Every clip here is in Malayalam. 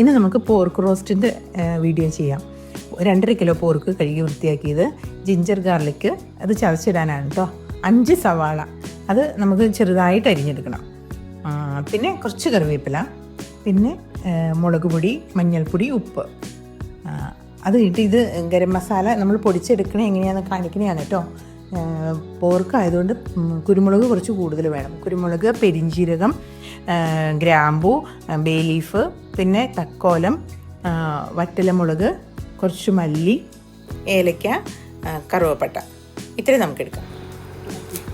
ഇനി നമുക്ക് പോർക്ക് റോസ്റ്റിൻ്റെ വീഡിയോ ചെയ്യാം. 2.5 കിലോ പോർക്ക് കഴുകി വൃത്തിയാക്കിയത്, ജിഞ്ചർ ഗാർലിക്ക് അത് ചതച്ചിടാനാണ് കേട്ടോ. 5 സവാള അത് നമുക്ക് ചെറുതായിട്ട് അരിഞ്ഞെടുക്കണം. പിന്നെ കുറച്ച് കറിവേപ്പില, പിന്നെ മുളക് പൊടി, മഞ്ഞൾപ്പൊടി, ഉപ്പ്. അത് കഴിഞ്ഞിട്ട് ഇത് ഗരം മസാല നമ്മൾ പൊടിച്ചെടുക്കണേ എങ്ങനെയാണെന്ന് കാണിക്കണതാണ് കേട്ടോ. പോർക്ക് ആയതുകൊണ്ട് കുരുമുളക് കുറച്ച് കൂടുതൽ വേണം. കുരുമുളക്, പെരിഞ്ജീരകം, ഗ്രാമ്പൂ, ബേ ലീഫ്, പിന്നെ തക്കോലം, വറ്റലമുളക്, കുറച്ച് മല്ലി, ഏലക്ക, കറുവപ്പട്ട, ഇത്രയും നമുക്കെടുക്കാം.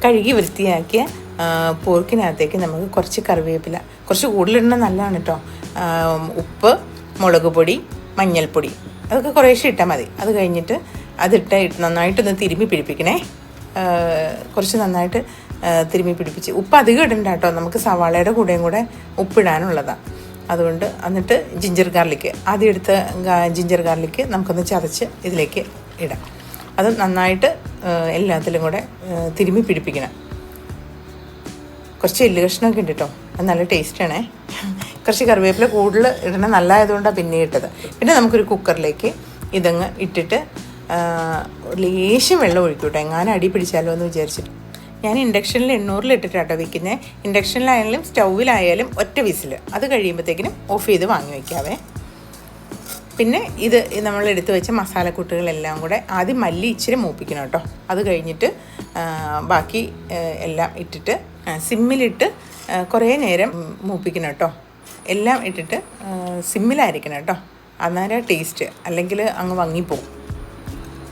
കഴുകി വൃത്തിയാക്കിയ പോർക്കിനകത്തേക്ക് നമുക്ക് കുറച്ച് കറിവേപ്പില, കുറച്ച് കൂടുതലിടണം നല്ലതാണ് കേട്ടോ. ഉപ്പ്, മുളക് പൊടി, മഞ്ഞൾപ്പൊടി, അതൊക്കെ കുറേശ്ശെ ഇട്ടാൽ മതി. അത് കഴിഞ്ഞിട്ട് അതിട്ട് നന്നായിട്ടൊന്ന് തിരുമ്മി പിടിപ്പിക്കണേ. കുറച്ച് നന്നായിട്ട് തിരുമ്മി പിടിപ്പിച്ച്, ഉപ്പ് അധികം ഇടണ്ട കേട്ടോ, നമുക്ക് സവാളയുടെ കൂടെയും കൂടെ ഉപ്പിടാനുള്ളതാണ്. അതുകൊണ്ട് എന്നിട്ട് ജിഞ്ചർ ഗാർലിക്ക്, ആദ്യം എടുത്ത ജിഞ്ചർ ഗാർലിക്ക് നമുക്കൊന്ന് ചതച്ച് ഇതിലേക്ക് ഇടാം. അത് നന്നായിട്ട് എല്ലാത്തിലും കൂടെ തിരുമ്മി പിടിപ്പിക്കണം. കുറച്ച് എല്ല് കഷ്ണമൊക്കെ ഉണ്ട് കേട്ടോ, അത് നല്ല ടേസ്റ്റാണേ. കുറച്ച് കറിവേപ്പില കൂടുതൽ ഇടണം, നല്ലതായതുകൊണ്ടാണ് പിന്നെ ഇട്ടത്. പിന്നെ നമുക്കൊരു കുക്കറിലേക്ക് ഇതങ്ങ് ഇട്ടിട്ട് ലേശം വെള്ളം ഒഴിക്കൂട്ടോ, എങ്ങാനും അടി പിടിച്ചാലോ എന്ന് വിചാരിച്ചിട്ട്. ഞാൻ ഇൻഡക്ഷനിൽ 800 ഇട്ടിട്ടാട്ടോ വയ്ക്കുന്നത്. ഇൻഡക്ഷനിലായാലും സ്റ്റൗവിലായാലും ഒറ്റ വിസിൽ, അത് കഴിയുമ്പോഴത്തേക്കിനും ഓഫ് ചെയ്ത് വാങ്ങി വയ്ക്കാവേ. പിന്നെ ഇത് നമ്മൾ എടുത്ത് വെച്ച മസാലക്കൂട്ടുകളെല്ലാം കൂടെ ആദ്യം മല്ലി ഇച്ചിരി മൂപ്പിക്കണം കേട്ടോ. അത് കഴിഞ്ഞിട്ട് ബാക്കി എല്ലാം ഇട്ടിട്ട് സിമ്മിലിട്ട് കുറേ നേരം മൂപ്പിക്കണം കേട്ടോ. എല്ലാം ഇട്ടിട്ട് സിമ്മിലായിരിക്കണം കേട്ടോ, അന്നേരം ടേസ്റ്റ്, അല്ലെങ്കിൽ അങ്ങ് വങ്ങിപ്പോവും.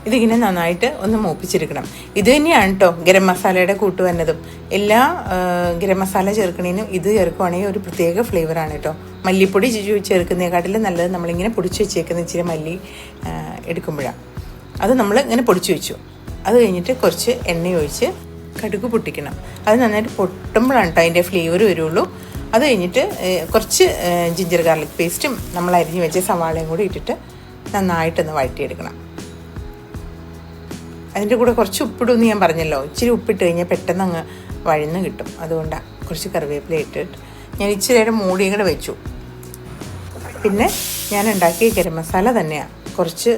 ഇതിങ്ങനെ നന്നായിട്ട് ഒന്ന് മൂപ്പിച്ചെടുക്കണം. ഇത് തന്നെയാണ് കേട്ടോ ഗരം മസാലയുടെ കൂട്ട് വന്നതും. എല്ലാ ഗരം മസാല ചേർക്കണേനും ഇത് ചേർക്കുവാണെങ്കിൽ ഒരു പ്രത്യേക ഫ്ലേവറാണ് കേട്ടോ. മല്ലിപ്പൊടി ചേർക്കുന്നതിനെക്കാട്ടിലും നല്ലത് നമ്മളിങ്ങനെ പൊടിച്ച് വെച്ചേക്കുന്ന ഇച്ചിരി മല്ലി എടുക്കുമ്പോഴാണ്. അത് നമ്മൾ ഇങ്ങനെ പൊടിച്ച് വെച്ചു. അത് കഴിഞ്ഞിട്ട് കുറച്ച് എണ്ണ ഒഴിച്ച് കടുക് പൊട്ടിക്കണം. അത് നന്നായിട്ട് പൊട്ടുമ്പോഴാണ് കേട്ടോ അതിൻ്റെ ഫ്ലേവർ വരുള്ളൂ. അത് കഴിഞ്ഞിട്ട് കുറച്ച് ജിഞ്ചർ ഗാർലിക് പേസ്റ്റും നമ്മൾ അരിഞ്ഞ് വെച്ച സവാളയും കൂടി ഇട്ടിട്ട് നന്നായിട്ടൊന്ന് വഴറ്റിയെടുക്കണം. അതിൻ്റെ കൂടെ കുറച്ച് ഉപ്പിടുമെന്ന് ഞാൻ പറഞ്ഞല്ലോ. ഇച്ചിരി ഉപ്പിട്ട് കഴിഞ്ഞാൽ പെട്ടെന്ന് അങ്ങ് വഴന്ന് കിട്ടും. അതുകൊണ്ടാണ് കുറച്ച് കറിവേപ്പില ഇട്ടിട്ട് ഞാൻ ഇച്ചിരി നേരം മൂടിയും കൂടെ വെച്ചു. പിന്നെ ഞാൻ ഉണ്ടാക്കിയ ഗരം മസാല തന്നെയാണ് കുറച്ച്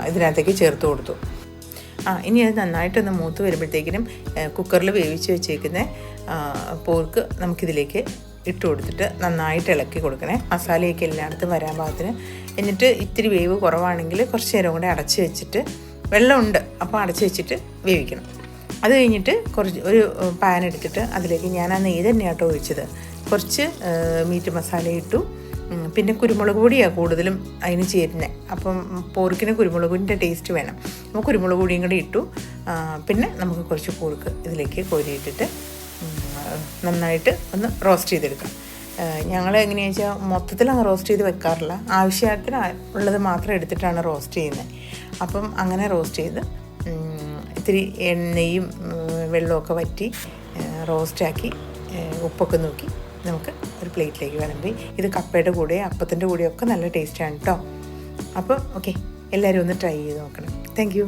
ഇതിനകത്തേക്ക് ചേർത്ത് കൊടുത്തു. ഇനി അത് നന്നായിട്ടൊന്ന് മൂത്ത് വരുമ്പോഴത്തേക്കിനും കുക്കറിൽ വേവിച്ച് വെച്ചേക്കുന്ന പോർക്ക് നമുക്കിതിലേക്ക് ഇട്ട് കൊടുത്തിട്ട് നന്നായിട്ട് ഇളക്കി കൊടുക്കണേ, മസാലയൊക്കെ എല്ലായിടത്തും വരാൻ പാകത്തിന്. എന്നിട്ട് ഇത്തിരി വേവ് കുറവാണെങ്കിൽ കുറച്ച് നേരം കൂടെ അടച്ച് വെച്ചിട്ട്, വെള്ളമുണ്ട് അപ്പോൾ അടച്ച് വെച്ചിട്ട് വേവിക്കണം. അത് കഴിഞ്ഞിട്ട് ഒരു പാൻ എടുത്തിട്ട് അതിലേക്ക് ഞാൻ ആ നെയ്യ് തന്നെയാട്ടോ ഒഴിച്ചത്. കുറച്ച് മീറ്റ് മസാല ഇട്ടു. പിന്നെ കുരുമുളക് പൊടിയാണ് കൂടുതലും അതിന് ചേരുന്നത്. അപ്പം പോർക്കിന് കുരുമുളകിൻ്റെ ടേസ്റ്റ് വേണം, അപ്പോൾ കുരുമുളക് പൊടിയും കൂടി ഇട്ടു. പിന്നെ നമുക്ക് കുറച്ച് പോർക്ക് ഇതിലേക്ക് കോരിയിട്ടിട്ട് നന്നായിട്ട് ഒന്ന് റോസ്റ്റ് ചെയ്തെടുക്കാം. ഞങ്ങൾ എങ്ങനെയാണെന്ന് വെച്ചാൽ മൊത്തത്തിൽ അങ്ങ് റോസ്റ്റ് ചെയ്ത് വെക്കാറില്ല, ആവശ്യത്തിന് ഉള്ളത് മാത്രം എടുത്തിട്ടാണ് റോസ്റ്റ് ചെയ്യുന്നത്. അപ്പം അങ്ങനെ റോസ്റ്റ് ചെയ്ത് ഇത്തിരി എണ്ണയും വെള്ളമൊക്കെ വറ്റി റോസ്റ്റാക്കി ഉപ്പൊക്കെ നോക്കി നമുക്ക് ഒരു പ്ലേറ്റിലേക്ക് വിളമ്പി. ഇത് കപ്പയുടെ കൂടെ അപ്പത്തിൻ്റെ കൂടെയൊക്കെ നല്ല ടേസ്റ്റാണ് കേട്ടോ. അപ്പോൾ ഓക്കെ, എല്ലാവരും ഒന്ന് ട്രൈ ചെയ്ത് നോക്കണം. Thank you.